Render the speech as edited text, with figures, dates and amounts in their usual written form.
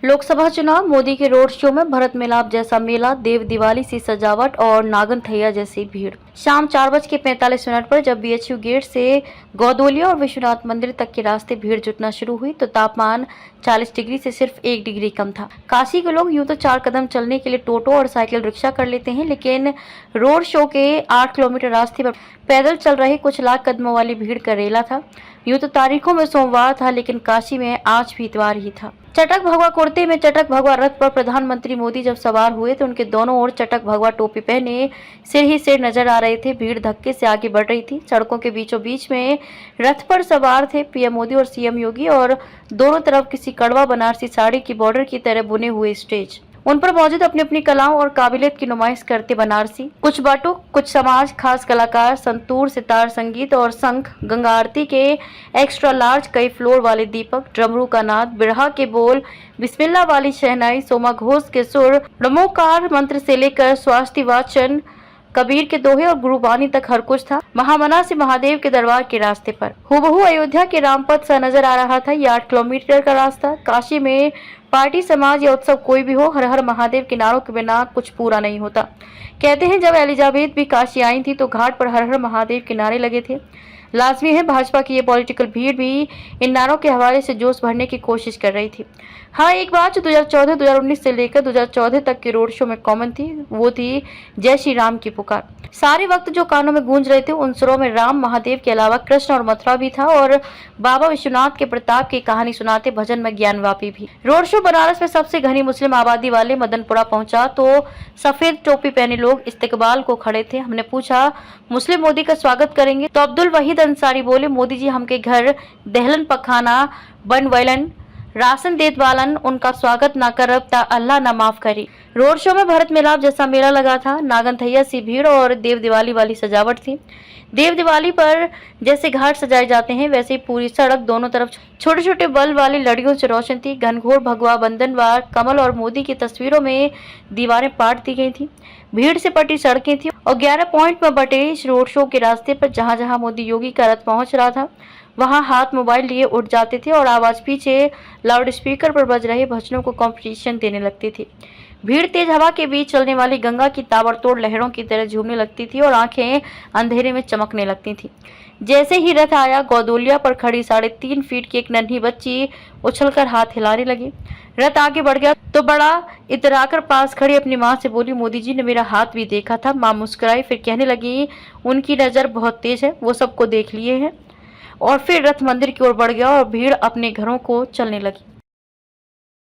लोकसभा चुनाव, मोदी के road show में भरत मिलाप जैसा मेला, देव दिवाली सी सजावट और नागनथैया जैसी भीड़। शाम 4:45 पर जब बीएचयू गेट से गौदोलिया और विश्वनाथ मंदिर तक के रास्ते भीड़ जुटना शुरू हुई तो तापमान 40 डिग्री से सिर्फ 1 डिग्री कम था। काशी के लोग यूं तो 4 कदम चलने के लिए टोटो और साइकिल रिक्शा कर लेते हैं, लेकिन रोड शो के 8 किलोमीटर रास्ते पर पैदल चल रहे कुछ लाख कदमों वाली भीड़ का रेला था। यूं तो तारीखों में सोमवार था, लेकिन काशी में आज भी इतवार ही था। चटक भगवा कुर्ते में चटक भगवा रथ पर प्रधानमंत्री मोदी जब सवार हुए तो उनके दोनों ओर चटक भगवा टोपी पहने सिर ही सिर नजर आ रहे थे। भीड़ धक्के से आगे बढ़ रही थी। सड़कों के बीचों बीच में रथ पर सवार थे पीएम मोदी और सीएम योगी, और दोनों तरफ किसी कड़वा बनारसी साड़ी की बॉर्डर की तरह बुने हुए स्टेज। उन पर मौजूद अपनी अपनी कलाओं और काबिलियत की नुमाइश करते बनारसी, कुछ बटुक, कुछ समाज खास कलाकार, संतूर, सितार संगीत और शंख, गंगा आरती के एक्स्ट्रा लार्ज कई फ्लोर वाले दीपक, ड्रमरू का नाद, बिरहा के बोल, बिस्मिल्लाह वाली शहनाई, सोमा घोष के सुर, नमोकार मंत्र से लेकर स्वास्ति वाचन, कबीर के दोहे और गुरुबानी तक हर कुछ था। महामना से महादेव के दरबार के रास्ते पर हूबहू अयोध्या के रामपथ सा नजर आ रहा था। ये 8 किलोमीटर का रास्ता। काशी में पार्टी, समाज या उत्सव कोई भी हो, हर हर महादेव के नारों के बिना कुछ पूरा नहीं होता। कहते हैं जब एलिजाबेथ भी काशी आई थी तो घाट पर हर हर महादेव के नारे लगे थे। लाजमी है भाजपा की ये पॉलिटिकल भीड़ भी इन नारों के हवाले से जोश भरने की कोशिश कर रही थी। हाँ, एक बात जो 2014-2019 से लेकर 2014 तक के रोड शो में कॉमन थी, वो थी जय श्री राम की पुकार। सारे वक्त जो कानों में गूंज रहे थे उन सुरों में राम, महादेव के अलावा कृष्ण और मथुरा भी था, और बाबा विश्वनाथ के प्रताप की कहानी सुनाते भजन में ज्ञानवापी भी। रोड शो बनारस में सबसे घनी मुस्लिम आबादी वाले मदनपुरा पहुंचा तो सफेद टोपी पहने लोग इस्तकबाल को खड़े थे। हमने पूछा, मुस्लिम मोदी का स्वागत करेंगे? तो अब्दुल वहीद अंसारी बोले, मोदी जी हमके घर दहलन पखाना बन वैलन, राशन देत वालन, उनका स्वागत ना करब ता अल्लाह ना माफ करी। रोड शो में भरत मिलाप जैसा मेला लगा था। नागनथैया सी भीड़ और देव दिवाली वाली सजावट थी। देव दिवाली पर जैसे घाट सजाए जाते हैं वैसे ही पूरी सड़क दोनों तरफ छोटे छोटे बल्ब वाली लड़ियों से रोशन थी। घनघोर भगवा बंधनवार कमल और मोदी की तस्वीरों में दीवारें पाट दी गई थी। भीड़ से पटी सड़कें थी और 11 पॉइंट में बटे इस रोड शो के रास्ते पर जहां जहां मोदी योगी का रथ पहुंच रहा था वहां हाथ मोबाइल लिए उठ जाते थे और आवाज पीछे लाउड स्पीकर पर बज रहे भजनों को कंपटीशन देने लगती थी। भीड़ तेज हवा के बीच चलने वाली गंगा की ताबड़तोड़ लहरों की तरह झूमने लगती थी और आंखें अंधेरे में चमकने लगती थी। जैसे ही रथ आया, गौदोलिया पर खड़ी 3.5 फीट की एक नन्ही बच्ची उछलकर हाथ हिलाने लगी। रथ आगे बढ़ गया तो बड़ा इतराकर पास खड़ी अपनी माँ से बोली, मोदी जी ने मेरा हाथ भी देखा था। माँ मुस्कुराई, फिर कहने लगी, उनकी नजर बहुत तेज है, वो सबको देख लिए हैं। और फिर रथ मंदिर की ओर बढ़ गया और भीड़ अपने घरों को चलने लगी।